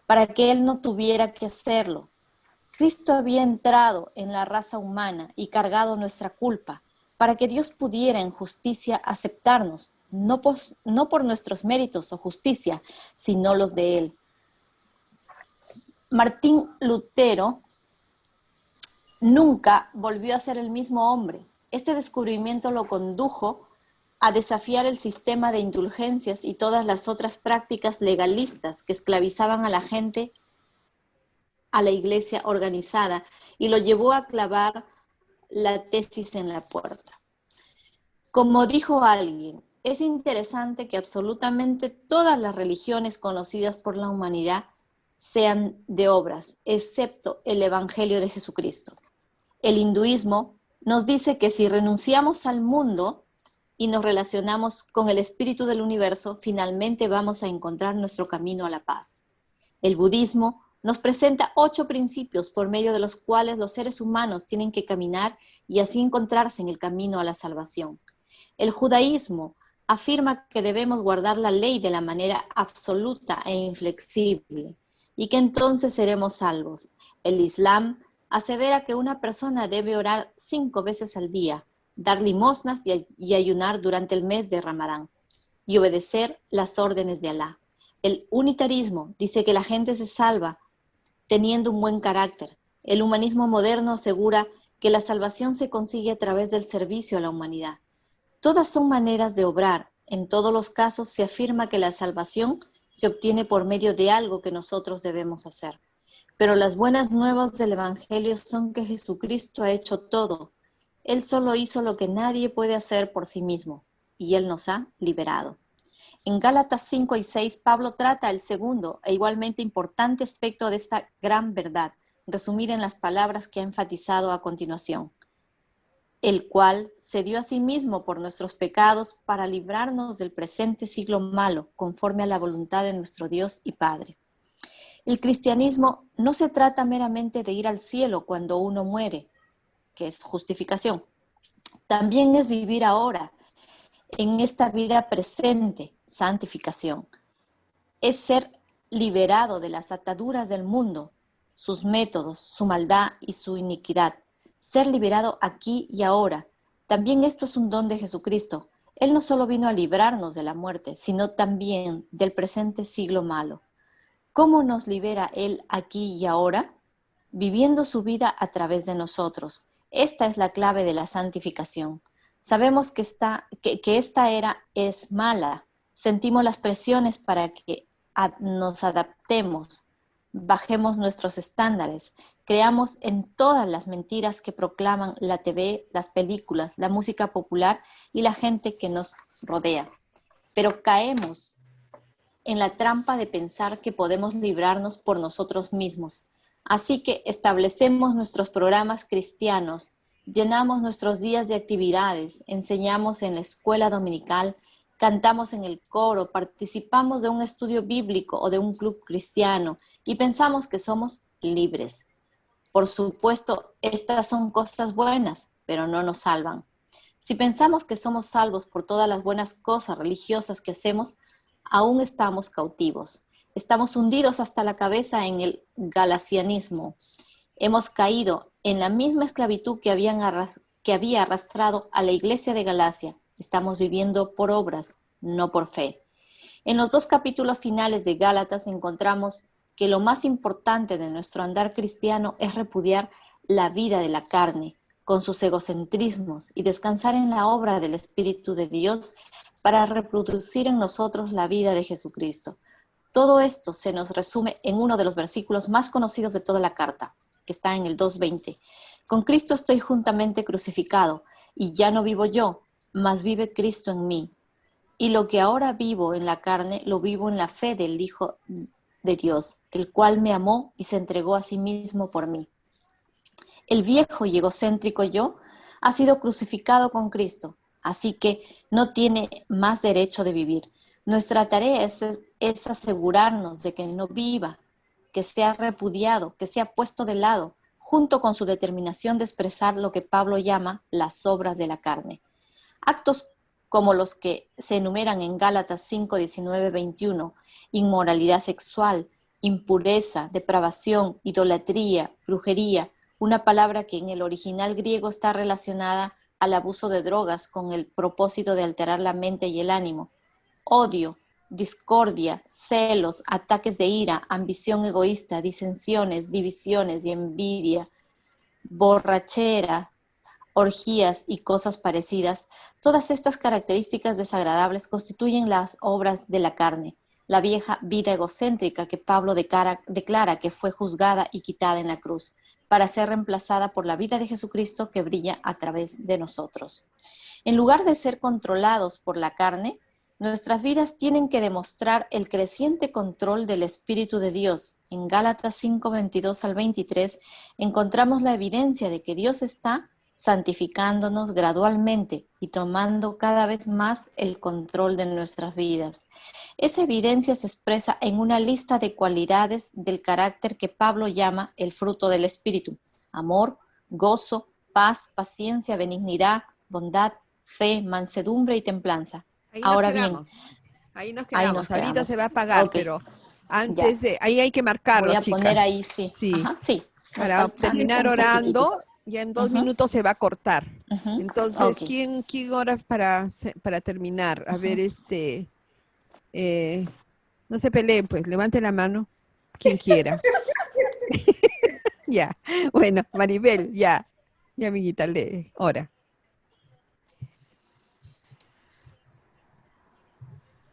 para que él no tuviera que hacerlo. Cristo había entrado en la raza humana y cargado nuestra culpa, para que Dios pudiera en justicia aceptarnos, no por nuestros méritos o justicia, sino los de Él. Martín Lutero nunca volvió a ser el mismo hombre. Este descubrimiento lo condujo a desafiar el sistema de indulgencias y todas las otras prácticas legalistas que esclavizaban a la gente, a la iglesia organizada, y lo llevó a clavar la tesis en la puerta. Como dijo alguien, es interesante que absolutamente todas las religiones conocidas por la humanidad sean de obras, excepto el Evangelio de Jesucristo. El hinduismo nos dice que si renunciamos al mundo y nos relacionamos con el espíritu del universo, finalmente vamos a encontrar nuestro camino a la paz. El budismo nos presenta 8 principios por medio de los cuales los seres humanos tienen que caminar y así encontrarse en el camino a la salvación. El judaísmo afirma que debemos guardar la ley de la manera absoluta e inflexible y que entonces seremos salvos. El Islam asevera que una persona debe orar 5 veces al día, dar limosnas y ayunar durante el mes de Ramadán y obedecer las órdenes de Alá. El unitarismo dice que la gente se salva teniendo un buen carácter. El humanismo moderno asegura que la salvación se consigue a través del servicio a la humanidad. Todas son maneras de obrar. En todos los casos se afirma que la salvación se obtiene por medio de algo que nosotros debemos hacer. Pero las buenas nuevas del Evangelio son que Jesucristo ha hecho todo. Él solo hizo lo que nadie puede hacer por sí mismo, y Él nos ha liberado. En Gálatas 5 y 6, Pablo trata el segundo e igualmente importante aspecto de esta gran verdad, resumida en las palabras que ha enfatizado a continuación: el cual se dio a sí mismo por nuestros pecados para librarnos del presente siglo malo, conforme a la voluntad de nuestro Dios y Padre. El cristianismo no se trata meramente de ir al cielo cuando uno muere, que es justificación. También es vivir ahora, en esta vida presente, santificación. Es ser liberado de las ataduras del mundo, sus métodos, su maldad y su iniquidad. Ser liberado aquí y ahora. También esto es un don de Jesucristo. Él no solo vino a librarnos de la muerte, sino también del presente siglo malo. ¿Cómo nos libera Él aquí y ahora? Viviendo su vida a través de nosotros. Esta es la clave de la santificación. Sabemos que esta era es mala. Sentimos las presiones para que nos adaptemos, bajemos nuestros estándares, creamos en todas las mentiras que proclaman la TV, las películas, la música popular y la gente que nos rodea. Pero caemos en la trampa de pensar que podemos librarnos por nosotros mismos. Así que establecemos nuestros programas cristianos, llenamos nuestros días de actividades, enseñamos en la escuela dominical, cantamos en el coro, participamos de un estudio bíblico o de un club cristiano y pensamos que somos libres. Por supuesto, estas son cosas buenas, pero no nos salvan. Si pensamos que somos salvos por todas las buenas cosas religiosas que hacemos, aún estamos cautivos. Estamos hundidos hasta la cabeza en el galacianismo. Hemos caído en la misma esclavitud que había arrastrado a la iglesia de Galacia. Estamos viviendo por obras, no por fe. En los 2 capítulos finales de Gálatas encontramos que lo más importante de nuestro andar cristiano es repudiar la vida de la carne, con sus egocentrismos, y descansar en la obra del Espíritu de Dios para reproducir en nosotros la vida de Jesucristo. Todo esto se nos resume en uno de los versículos más conocidos de toda la carta, que está en el 2:20. Con Cristo estoy juntamente crucificado, y ya no vivo yo, mas vive Cristo en mí. Y lo que ahora vivo en la carne, lo vivo en la fe del Hijo de Dios, el cual me amó y se entregó a sí mismo por mí. El viejo y egocéntrico yo ha sido crucificado con Cristo, así que no tiene más derecho de vivir. Nuestra tarea es asegurarnos de que no viva, que sea repudiado, que sea puesto de lado, junto con su determinación de expresar lo que Pablo llama las obras de la carne. Actos como los que se enumeran en Gálatas 5, 19, 21, inmoralidad sexual, impureza, depravación, idolatría, brujería, una palabra que en el original griego está relacionada al abuso de drogas con el propósito de alterar la mente y el ánimo, odio, discordia, celos, ataques de ira, ambición egoísta, disensiones, divisiones y envidia, borrachera, orgías y cosas parecidas. Todas estas características desagradables constituyen las obras de la carne, la vieja vida egocéntrica que Pablo declara que fue juzgada y quitada en la cruz, para ser reemplazada por la vida de Jesucristo que brilla a través de nosotros. En lugar de ser controlados por la carne, nuestras vidas tienen que demostrar el creciente control del Espíritu de Dios. En Gálatas 5, 22 al 23 encontramos la evidencia de que Dios está santificándonos gradualmente y tomando cada vez más el control de nuestras vidas. Esa evidencia se expresa en una lista de cualidades del carácter que Pablo llama el fruto del Espíritu: amor, gozo, paz, paciencia, benignidad, bondad, fe, mansedumbre y templanza. Ahora bien, ahí nos ahí quedamos. nos Ahorita quedamos. se va a apagar, Ok, pero ya. antes de, ahí hay que marcarlo, Voy a chicas. poner ahí, sí. Sí, Ajá, sí. Nos para falta terminar un poquitito. orando, ya en 2 Ujú, minutos se va a cortar. ujú. Entonces, Ok. ¿quién ora para terminar? A ver, Ujú. no se peleen, pues, levante la mano, quien quiera. Ya, bueno, Maribel, ya, amiguita, ora.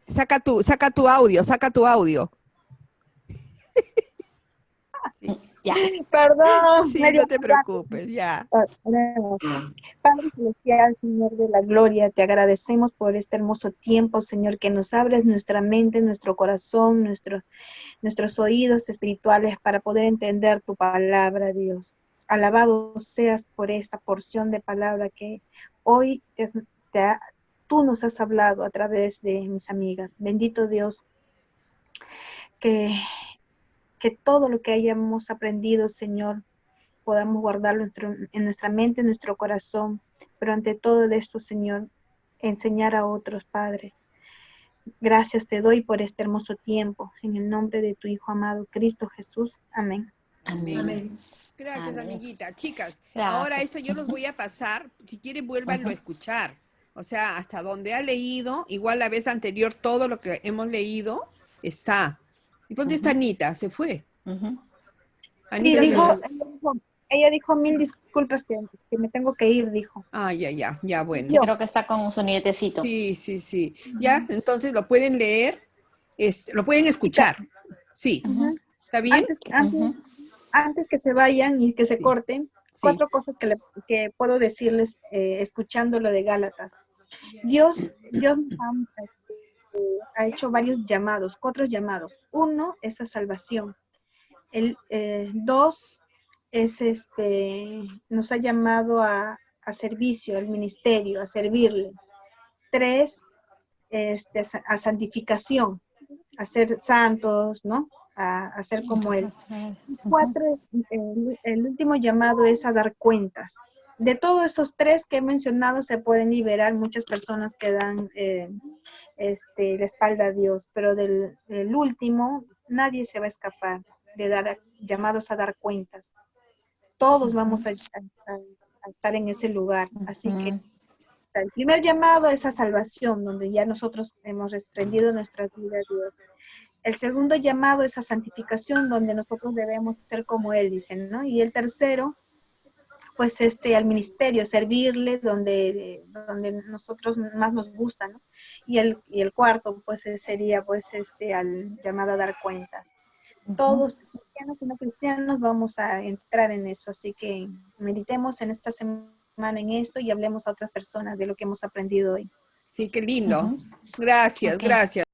Saca tu audio. Sí, Ya. Perdón, sí, medio no te apurada. preocupes, ya. Oremos. Padre celestial, Señor de la gloria, te agradecemos por este hermoso tiempo, Señor, que nos abres nuestra mente, nuestro corazón, nuestros oídos espirituales para poder entender tu palabra, Dios. Alabado seas por esta porción de palabra que hoy tú nos has hablado a través de mis amigas. Bendito Dios, que, que todo lo que hayamos aprendido, Señor, podamos guardarlo en nuestra mente, en nuestro corazón, pero ante todo esto, Señor, enseñar a otros, Padre. Gracias te doy por este hermoso tiempo, en el nombre de tu Hijo amado, Cristo Jesús. Amén. Amén. Amén. Gracias, Amén. amiguita. Chicas, Gracias. ahora esto yo los voy a pasar. Si quieren, vuélvanlo a escuchar. O sea, hasta donde ha leído, igual la vez anterior, todo lo que hemos leído está. ¿Y dónde está Anita? Se fue. Ujú. Sí, Anita se... ella dijo mil disculpas que me tengo que ir, dijo. Ah, ya, bueno. Sí, creo que está con su nietecito. Sí. Ya, entonces lo pueden leer, lo pueden escuchar. Sí. Ujú. ¿Está bien? Ujú. Antes que se vayan y que se Sí. corten, Sí. 4 cosas que puedo decirles escuchando lo de Gálatas. Dios ha hecho varios llamados, 4 llamados. 1 es a salvación. 2 es nos ha llamado a servicio, al ministerio, a servirle. 3, a santificación, a ser santos, ¿no? A ser como Él. 4, el último llamado es a dar cuentas. De todos esos 3 que he mencionado se pueden liberar muchas personas que dan la espalda a Dios, pero del último nadie se va a escapar de dar llamados a dar cuentas. Todos vamos a estar en ese lugar, así que el primer llamado es a salvación, donde ya nosotros hemos rendido nuestras vidas a Dios. El segundo llamado es a santificación, donde nosotros debemos ser como Él, dicen, ¿no? Y el tercero, pues al ministerio, servirle donde nosotros más nos gusta, ¿no? Y el cuarto, pues sería, pues, al llamado a dar cuentas. Todos, cristianos y no cristianos, vamos a entrar en eso, así que meditemos en esta semana en esto y hablemos a otras personas de lo que hemos aprendido hoy. Sí, qué lindo. Ujú. Gracias, Ok. gracias.